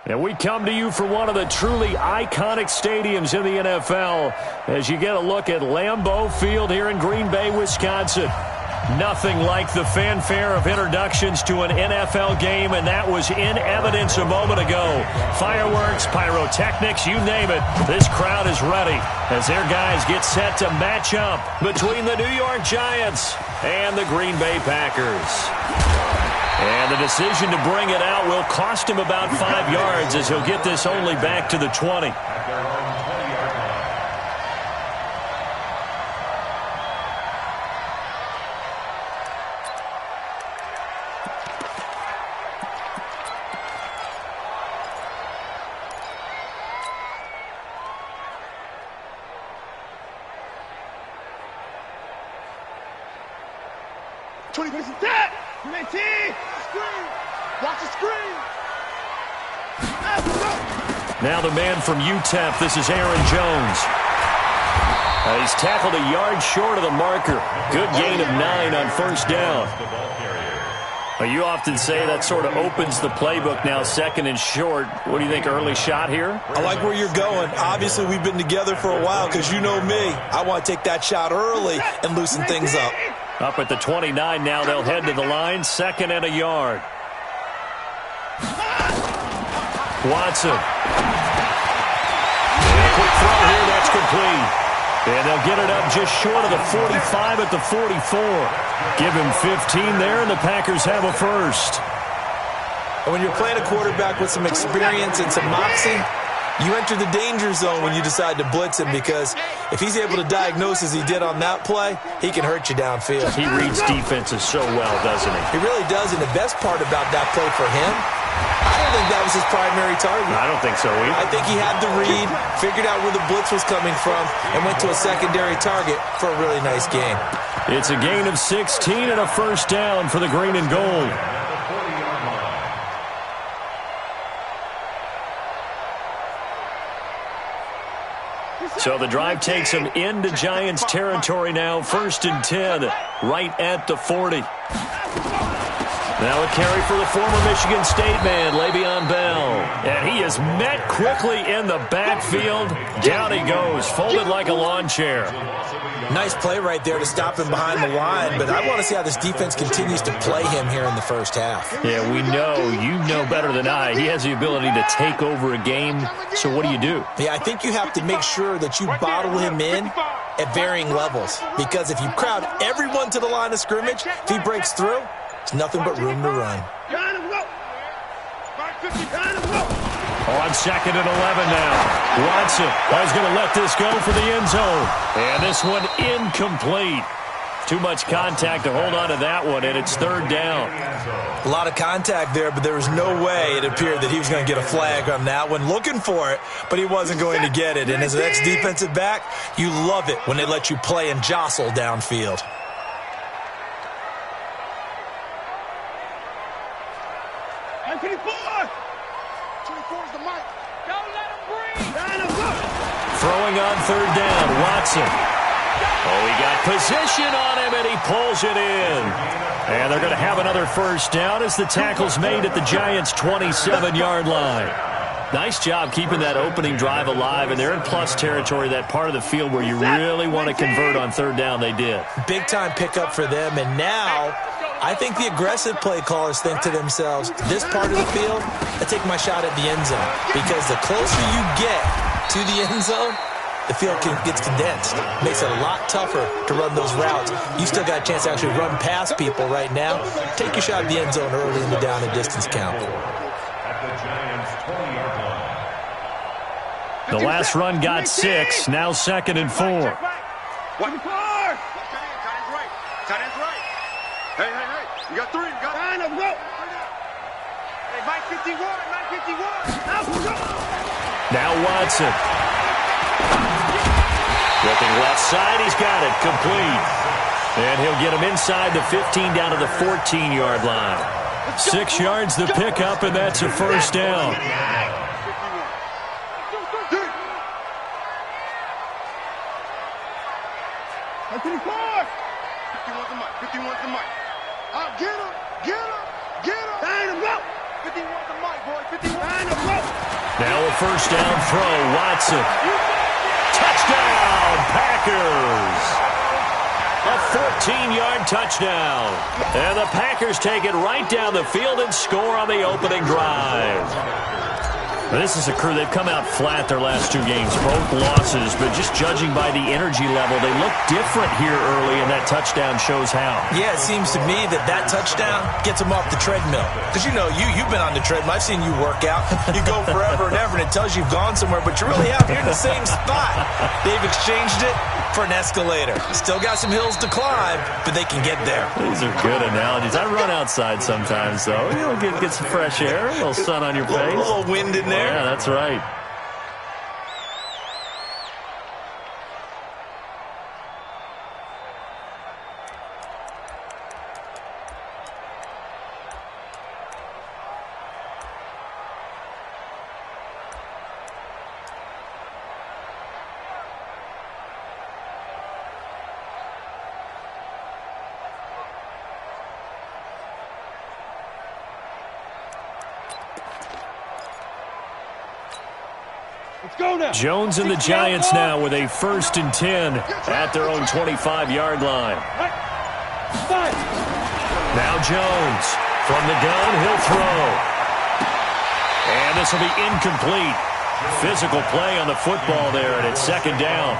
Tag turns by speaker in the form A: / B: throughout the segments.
A: And we come to you from one of the truly iconic stadiums in the NFL as you get a look at Lambeau Field here in Green Bay, Wisconsin. Nothing like the fanfare of introductions to an NFL game, and that was in evidence a moment ago. Fireworks, pyrotechnics, you name it. This crowd is ready as their guys get set to match up between the New York Giants and the Green Bay Packers. And the decision to bring it out will cost him about 5 yards as he'll get this only back to the 20. Now the man from UTEP, this is Aaron Jones. He's tackled a yard short of the marker. Good gain of 9 on first down. You often say that sort of opens the playbook now, second and short. What do you think, early shot here?
B: I like where you're going. Obviously, we've been together for a while because you know me. I want to take that shot early and loosen things up.
A: Up at the 29 now, they'll head to the line, second and a yard. Watson. And a quick throw here, that's complete. And they'll get it up just short of the 45 at the 44. Give him 15 there, and the Packers have a first.
B: And when you're playing a quarterback with some experience and some moxie, you enter the danger zone when you decide to blitz him, because if he's able to diagnose as he did on that play, he can hurt you downfield.
A: He reads defenses so well, doesn't he?
B: He really does, and the best part about that play for him, I don't think that was his primary target.
A: I don't think so either.
B: I think he had the read, figured out where the blitz was coming from, and went to a secondary target for a really nice game.
A: It's a gain of 16 and a first down for the green and gold. So the drive takes him into Giants territory now, 1st and 10, right at the 40. Now a carry for the former Michigan State man, Le'Veon Bell. And he is met quickly in the backfield. Down he goes, folded like a lawn chair.
B: Nice play right there to stop him behind the line, but I want to see how this defense continues to play him here in the first half.
A: Yeah, we know, you know better than I, he has the ability to take over a game. So what do you do?
B: Yeah, I think you have to make sure that you bottle him in at varying levels, because if you crowd everyone to the line of scrimmage, if he breaks through, it's nothing but room to run.
A: On 2nd and 11 now. Watson is going to let this go for the end zone. And this one incomplete. Too much contact to hold on to that one, and it's 3rd down.
B: A lot of contact there, but there was no way it appeared that he was going to get a flag on that one. Looking for it, but he wasn't going to get it. And as an ex-defensive back, you love it when they let you play and jostle downfield.
A: Throwing on 3rd down, Watson. Oh, he got position on him, and he pulls it in. And they're going to have another first down as the tackle's made at the Giants' 27-yard line. Nice job keeping that opening drive alive, and they're in plus territory, that part of the field where you really want to convert on 3rd down. They did.
B: Big-time pickup for them, and now I think the aggressive play callers think to themselves, this part of the field, I take my shot at the end zone, because the closer you get to the end zone, the field gets condensed. Makes it a lot tougher to run those routes. You still got a chance to actually run past people right now. Take your shot at the end zone early in the down and distance count.
A: The last run got 6, now 2nd and 4.
C: Tight end's right. Hey. You got 3. You got 9. Go. Hey, Mike 51.
A: Now Watson. Looking left side, he's got it, complete. And he'll get him inside the 15 down to the 14-yard line. 6 yards the pickup, and that's a first down.
C: 51's the mic. Get him.
A: Now a first down throw. Watson. Touchdown, Packers. A 14-yard touchdown. And the Packers take it right down the field and score on the opening drive. This is a crew, they've come out flat their last two games, both losses, but just judging by the energy level, they look different here early, and that touchdown shows how.
B: Yeah, it seems to me that touchdown gets them off the treadmill. Because, you know, you've been on the treadmill. I've seen you work out. You go forever and ever, and it tells you you've gone somewhere, but you're really out here in the same spot. They've exchanged it for an escalator. Still got some hills to climb, but they can get there.
A: These are good analogies. I run outside sometimes, though. You'll get some fresh air, a little sun on your face.
B: A little wind in there.
A: Yeah, that's right. Jones and the Giants now with a 1st and 10 at their own 25-yard line. Now Jones from the gun, he'll throw. And this will be incomplete. Physical play on the football there, and it's 2nd down.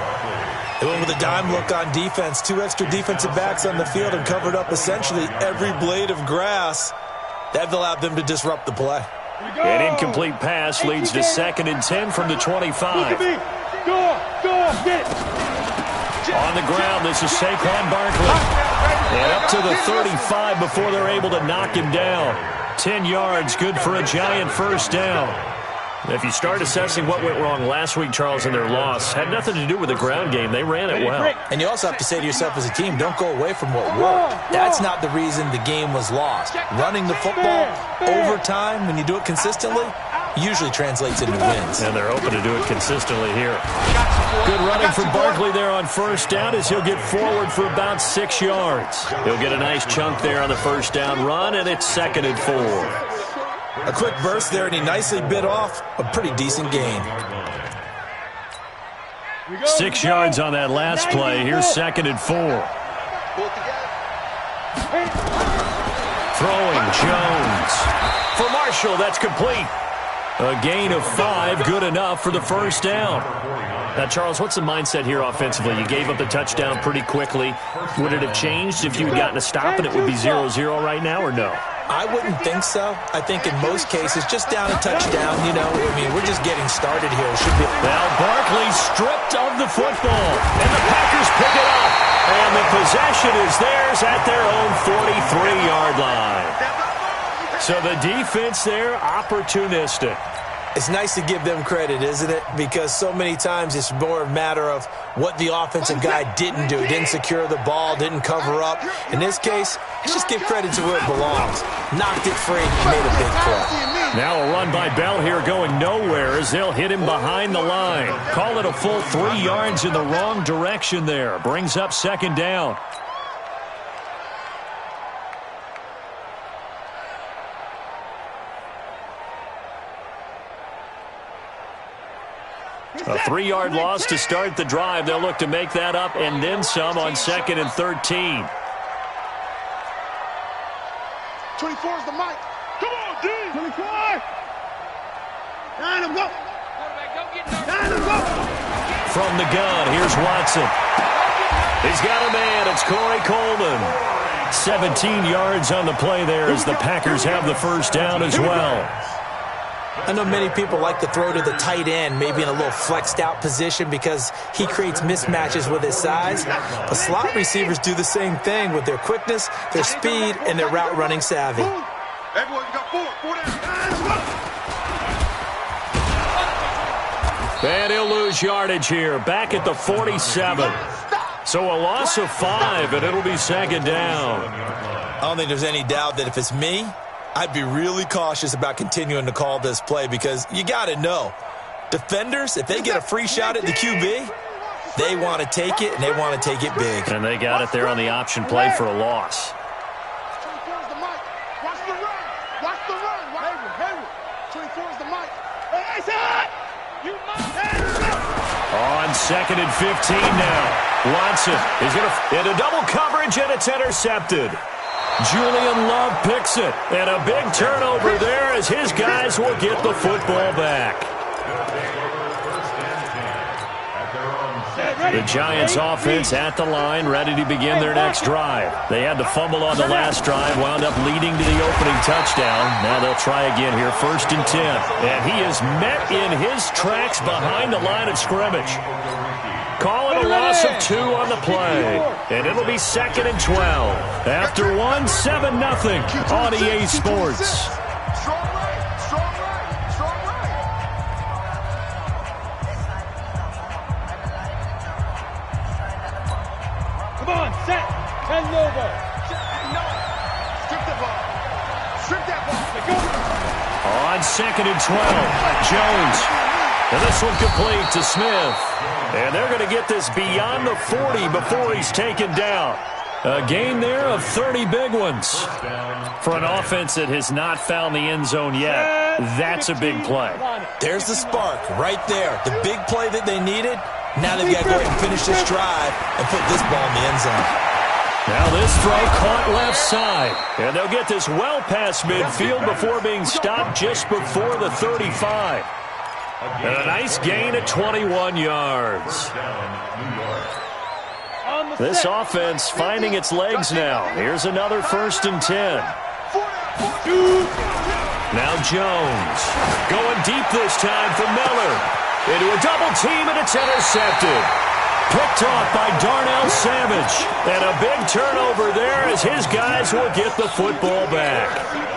B: They went with a dime look on defense. 2 extra defensive backs on the field and covered up essentially every blade of grass. That allowed them to disrupt the play.
A: An incomplete pass leads to 2nd and 10 from the 25. On the ground, this is Saquon Barkley. And up to the 35 before they're able to knock him down. 10 yards, good for a Giant first down. If you start assessing what went wrong last week, Charles, in their loss, had nothing to do with the ground game. They ran it well.
B: And you also have to say to yourself as a team, don't go away from what worked. That's not the reason the game was lost. Running the football over time, when you do it consistently, usually translates into wins.
A: And they're hoping to do it consistently here. Good running from Barkley there on first down as he'll get forward for about 6 yards. He'll get a nice chunk there on the first down run, and it's 2nd and 4.
B: A quick burst there, and he nicely bit off a pretty decent gain.
A: 6 yards on that last play. Here's 2nd and 4. Throwing Jones. For Marshall, that's complete. A gain of 5, good enough for the first down. Now, Charles, what's the mindset here offensively? You gave up the touchdown pretty quickly. Would it have changed if you had gotten a stop and it would be 0-0 right now, or no?
B: I wouldn't think so. I think in most cases, just down a touchdown, you know, I mean, we're just getting started here. It should be.
A: Now Barkley stripped of the football, and the Packers pick it up. And the possession is theirs at their own 43-yard line. So the defense there, opportunistic.
B: It's nice to give them credit, isn't it? Because so many times it's more a matter of what the offensive guy didn't do. He didn't secure the ball, didn't cover up. In this case, let's just give credit to where it belongs. Knocked it free, made a big play.
A: Now a run by Bell here going nowhere as they'll hit him behind the line. Call it a full 3 yards in the wrong direction there. Brings up 2nd down. A 3-yard loss to start the drive. They'll look to make that up and then some on 2nd and 13.
C: 24 is the mic. Come on, D. 24. 9 him, go.
A: From the gun, here's Watson. He's got a man. It's Corey Coleman. 17 yards on the play there as the Packers have the first down as well.
B: I know many people like to throw to the tight end, maybe in a little flexed out position because he creates mismatches with his size. But slot receivers do the same thing with their quickness, their speed, and their route running savvy.
C: Everyone, you got 4 down.
A: And he'll lose yardage here. Back at the 47. So a loss of 5, and it'll be 2nd down.
B: I don't think there's any doubt that if it's me, I'd be really cautious about continuing to call this play because you got to know, defenders, if they get a free shot at the QB, they want to take it, and they want to take it big.
A: And they got it there on the option play for a loss. 2nd and 15 now. Watson is going to into double coverage, and it's intercepted. Julian Love picks it, and a big turnover there as his guys will get the football back. The Giants offense at the line, ready to begin their next drive. They had the fumble on the last drive, wound up leading to the opening touchdown. Now they'll try again here, 1st and 10. And he is met in his tracks behind the line of scrimmage. Calling a loss of 2 on the play. And it'll be 2nd and 12. After 1, 7-0 on EA Sports. On 2nd and 12, Jones. And this one complete to Smith. And they're going to get this beyond the 40 before he's taken down. A gain there of 30 big ones. For an offense that has not found the end zone yet, that's a big play.
B: There's the spark right there. The big play that they needed. Now they've got to go ahead and finish this drive and put this ball in the end zone.
A: Now this throw caught left side. And they'll get this well past midfield before being stopped just before the 35. And a nice gain of 21 yards. This offense finding its legs now. Here's another 1st and 10. Now Jones going deep this time for Miller. Into a double team, and it's intercepted. Picked off by Darnell Savage. And a big turnover there as his guys will get the football back.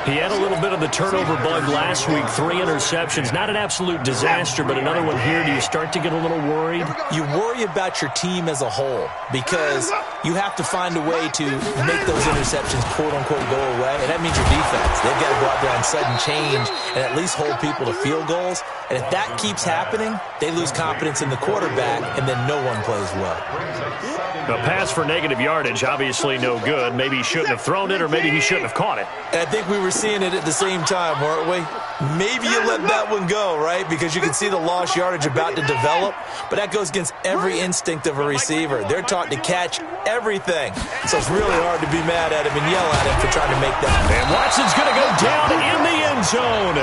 A: He had a little bit of the turnover bug last week, 3 interceptions. Not an absolute disaster, but another one here. Do you start to get a little worried?
B: You worry about your team as a whole because you have to find a way to make those interceptions, quote-unquote, go away, and that means your defense. They've got to go out there on sudden change and at least hold people to field goals. And if that keeps happening, they lose confidence in the quarterback, and then no one plays well.
A: A pass for negative yardage, obviously no good. Maybe he shouldn't have thrown it, or maybe he shouldn't have caught it.
B: And I think we were seeing it at the same time, weren't we? Maybe you let that one go, right? Because you can see the lost yardage about to develop, but that goes against every instinct of a receiver. They're taught to catch everything. So it's really hard to be mad at him and yell at him for trying to make that.
A: And Watson's going to go down in the end zone.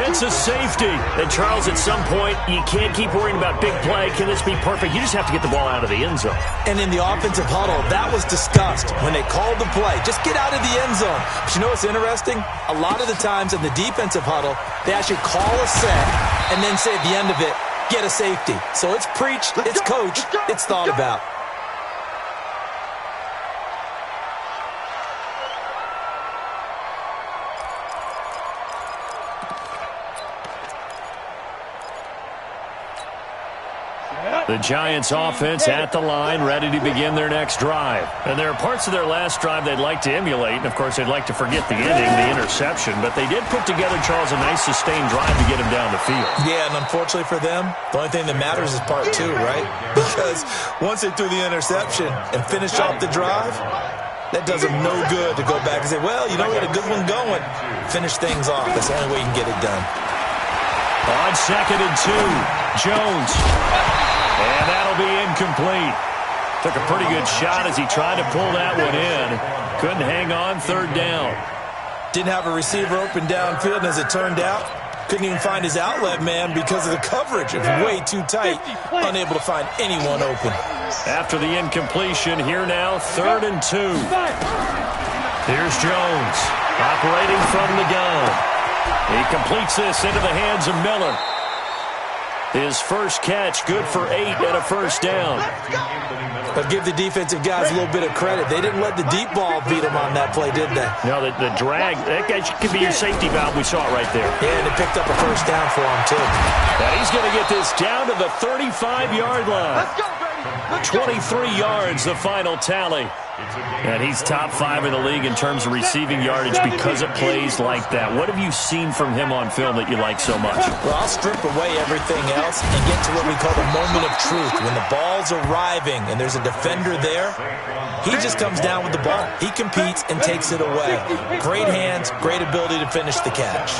A: It's a safety. And Charles, at some point, you can't keep worrying about big play. Can this be perfect? You just have to get the ball out of the end zone.
B: And in the offensive huddle, that was discussed when they called the play. Just get out of the end zone. But you know what's interesting? A lot of the times in the defensive huddle, they actually call a set and then say at the end of it, get a safety. So it's preached, it's coached, it's thought about.
A: The Giants offense at the line, ready to begin their next drive. And there are parts of their last drive they'd like to emulate. And, of course, they'd like to forget the ending, the interception. But they did put together, Charles, a nice sustained drive to get him down the field.
B: Yeah, and unfortunately for them, the only thing that matters is part 2, right? Because once they threw the interception and finished off the drive, that does them no good to go back and say, well, you know, we had a good one going. Finish things off. That's the only way you can get it done.
A: On 2nd and 2, Jones. And that'll be incomplete. Took a pretty good shot as he tried to pull that one in. Couldn't hang on, 3rd down.
B: Didn't have a receiver open downfield, and as it turned out, couldn't even find his outlet man because of the coverage. It was way too tight, unable to find anyone open.
A: After the incompletion, here now, 3rd and 2. Here's Jones, operating from the gun. He completes this into the hands of Miller. His first catch, good for 8 and a 1st down.
B: But give the defensive guys a little bit of credit. They didn't let the deep ball beat them on that play, did they?
A: No, the drag, that guy could be your safety valve. We saw it right there.
B: Yeah, and it picked up a 1st down for him, too.
A: And he's going to get this down to the 35-yard line. 23 yards, the final tally. And he's top 5 in the league in terms of receiving yardage because of plays like that. What have you seen from him on film that you like so much?
B: Well, I'll strip away everything else and get to what we call the moment of truth. When the ball's arriving and there's a defender there, he just comes down with the ball. He competes and takes it away. Great hands, great ability to finish the catch.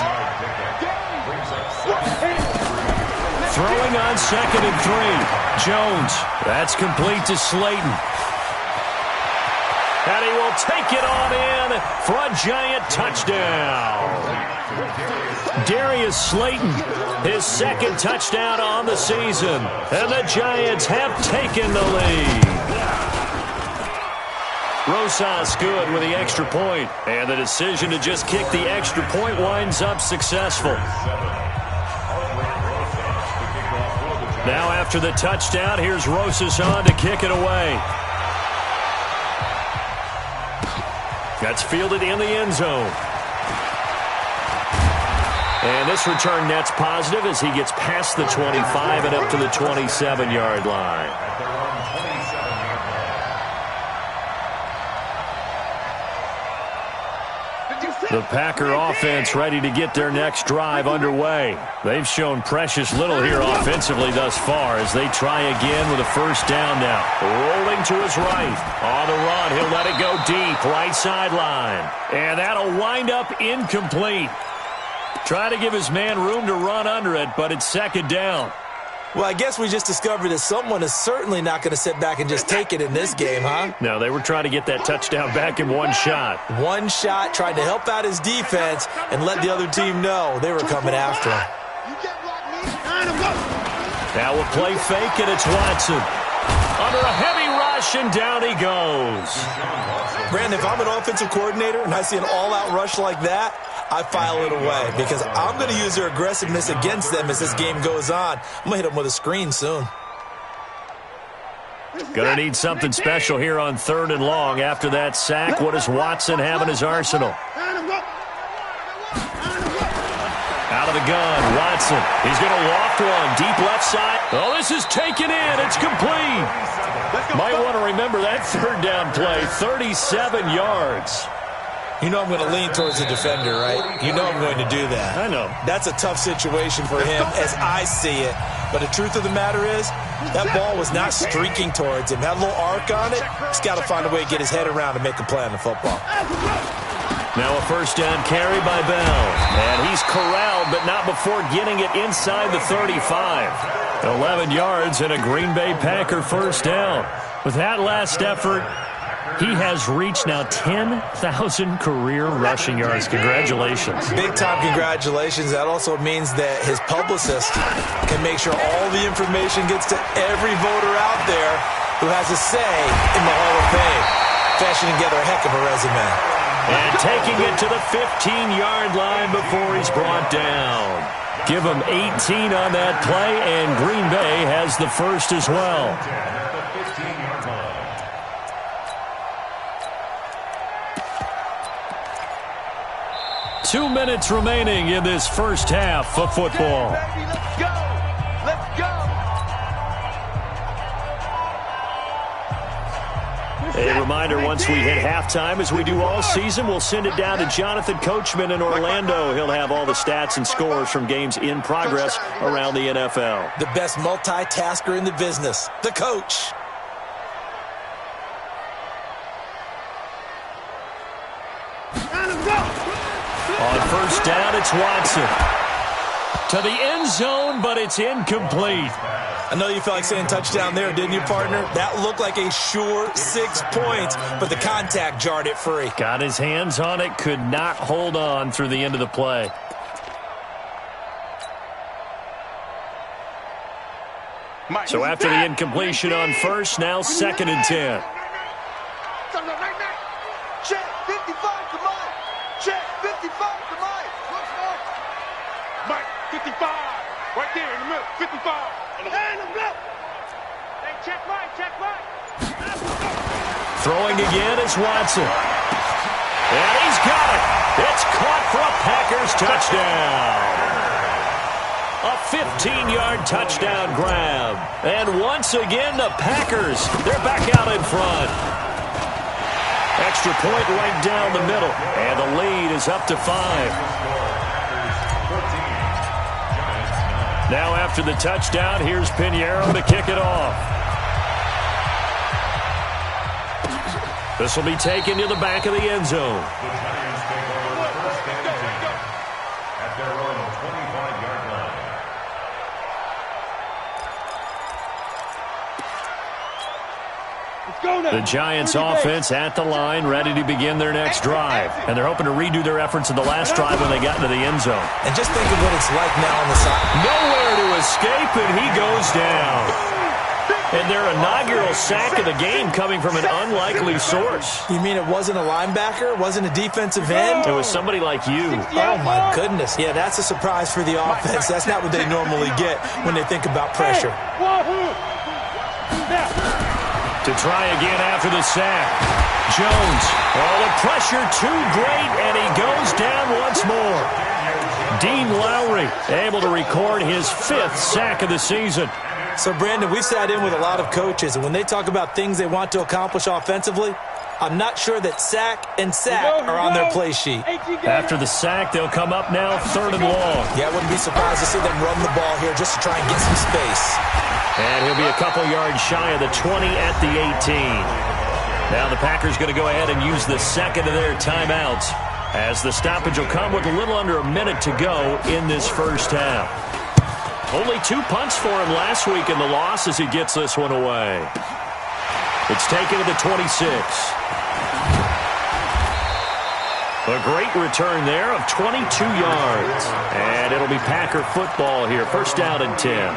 A: Throwing on 2nd and 3. Jones. That's complete to Slayton. And he will take it on in for a giant touchdown. Darius Slayton, his 2nd touchdown on the season. And the Giants have taken the lead. Rosas good with the extra point. And the decision to just kick the extra point winds up successful. Now after the touchdown, here's Rosas on to kick it away. That's fielded in the end zone. And this return net's positive as he gets past the 25 and up to the 27-yard line. The Packer offense ready to get their next drive underway. They've shown precious little here offensively thus far as they try again with a first down now. Rolling to his right. On the run, he'll let it go deep, right sideline. And that'll wind up incomplete. Try to give his man room to run under it, but it's 2nd down.
B: Well, I guess we just discovered that someone is certainly not going to sit back and just take it in this game, huh?
A: No, they were trying to get that touchdown back in one shot.
B: One shot, tried to help out his defense and let the other team know they were coming after him.
A: Now we'll play fake, and it's Watson. Under a heavy rush, and down he goes.
B: Brandon, if I'm an offensive coordinator and I see an all-out rush like that, I file it away because I'm going to use their aggressiveness against them as this game goes on. I'm going to hit them with a screen soon.
A: Going to need something special here on 3rd and long. After that sack, what does Watson have in his arsenal? Out of the gun, Watson. He's going to loft one, deep left side. Oh, this is taken in. It's complete. Might want to remember that 3rd down play, 37 yards.
B: You know I'm going to lean towards the defender, right? You know I'm going to do that.
A: I know.
B: That's a tough situation for him as I see it. But the truth of the matter is, that ball was not streaking towards him. That little arc on it, he's got to find a way to get his head around and make a play on the football.
A: Now a first down carry by Bell. And he's corralled, but not before getting it inside the 35. 11 yards and a Green Bay Packer first down. With that last effort, he has reached now 10,000 career rushing yards. Congratulations.
B: Big-time congratulations. That also means that his publicist can make sure all the information gets to every voter out there who has a say in the Hall of Fame. Fashioning together a heck of a resume.
A: And taking it to the 15-yard line before he's brought down. Give him 18 on that play, and Green Bay has the first as well. 2 minutes remaining in this first half of football.
C: Let's go! Let's go!
A: A reminder, once we hit halftime, as we do all season, we'll send it down to Jonathan Coachman in Orlando. He'll have all the stats and scores from games in progress around the NFL.
B: The best multitasker in the business, the coach.
A: On first down, it's Watson. To the end zone, but it's incomplete.
B: I know you felt like saying touchdown there, didn't you, partner? That looked like a sure 6 points, but the contact jarred it free.
A: Got his hands on it, could not hold on through the end of the play. So after the incompletion on first, now 2nd and 10.
C: Check 55 to Mike. Check 55 to Mike. Mike, 55. Right there in the middle. 55. Hey, check Mike. Check Mike.
A: Throwing again is Watson. And he's got it. It's caught for a Packers touchdown. A 15-yard touchdown grab. And once again, the Packers, they're back out in front. Extra point right down the middle. And the lead is up to 5. Now after the touchdown, here's Pinheiro to kick it off. This will be taken to the back of the end zone. The Giants offense at the line, ready to begin their next drive. And they're hoping to redo their efforts in the last drive when they got into the end zone.
B: And just think of what it's like now on the side.
A: Nowhere to escape, and he goes down. And their inaugural sack of the game coming from an unlikely source.
B: You mean it wasn't a linebacker? It wasn't a defensive end?
A: It was somebody like you.
B: Oh, my goodness. Yeah, that's a surprise for the offense. That's not what they normally get when they think about pressure.
A: To try again after the sack. Jones. Oh, the pressure too great, and he goes down once more. Dean Lowry able to record his 5th sack of the season.
B: So, Brandon, we've sat in with a lot of coaches, and when they talk about things they want to accomplish offensively, I'm not sure that sack and sack are on their play sheet.
A: After the sack, they'll come up now 3rd and long.
B: Yeah, I wouldn't be surprised to see them run the ball here just to try and get some space.
A: And he'll be a couple yards shy of the 20 at the 18. Now the Packers going to go ahead and use the second of their timeouts, as the stoppage will come with a little under a minute to go in this first half. Only 2 punts for him last week in the loss as he gets this one away. It's taken to the 26. A great return there of 22 yards. And it'll be Packer football here. First down and 10.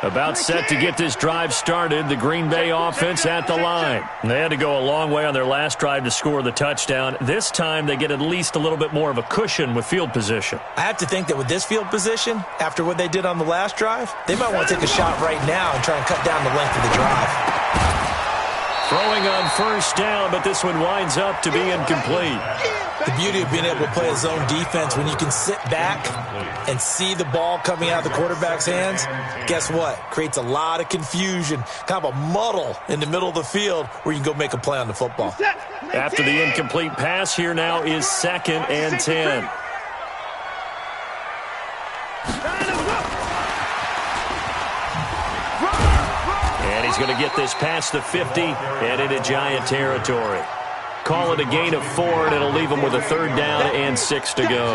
A: About set to get this drive started, the Green Bay offense at the line. They had to go a long way on their last drive to score the touchdown. This time they get at least a little bit more of a cushion with field position.
B: I have to think that with this field position, after what they did on the last drive, they might want to take a shot right now and try and cut down the length of the drive.
A: Throwing on first down, but this one winds up to be incomplete.
B: The beauty of being able to play a zone defense, when you can sit back and see the ball coming out of the quarterback's hands, guess what? Creates a lot of confusion, kind of a muddle in the middle of the field where you can go make a play on the football.
A: After the incomplete pass, here now is 2nd and 10. And he's going to get this past the 50 and into Giant territory. Call it a gain of 4, and it'll leave them with a 3rd down and 6 to go.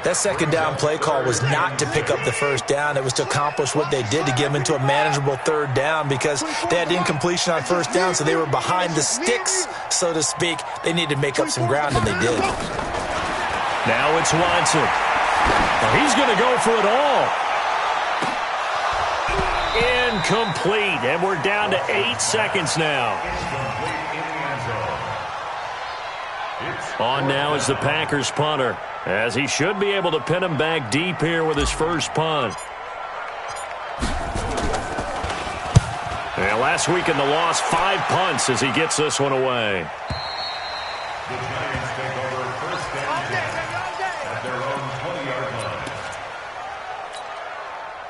B: That second down play call was not to pick up the first down. It was to accomplish what they did, to get them into a manageable 3rd down, because they had incompletion on first down, so they were behind the sticks, so to speak. They needed to make up some ground, and they did.
A: Now it's Watson. Well, he's going to go for it all. Incomplete, and we're down to 8 seconds now. On now is the Packers punter, as he should be able to pin him back deep here with his first punt. And last week in the loss, 5 punts as he gets this one away.
D: The Giants take over first down at their own 20-yard line.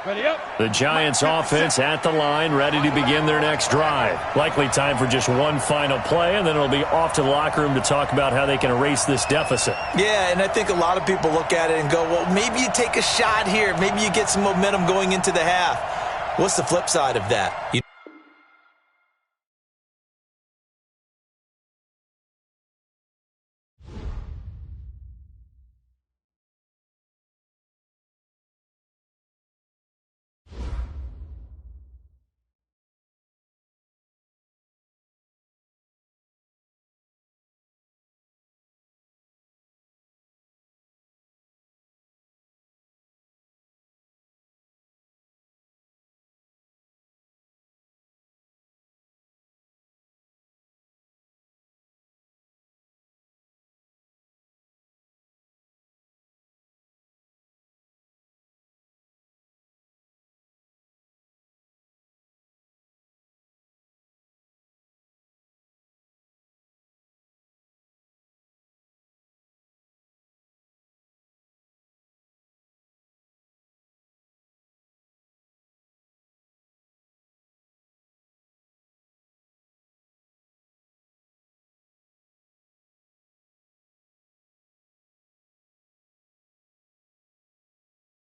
C: Ready up.
A: The Giants offense at the line, ready to begin their next drive. Likely time for just one final play, and then it'll be off to the locker room to talk about how they can erase this deficit.
B: Yeah, and I think a lot of people look at it and go, well, maybe you take a shot here. Maybe you get some momentum going into the half. What's the flip side of that?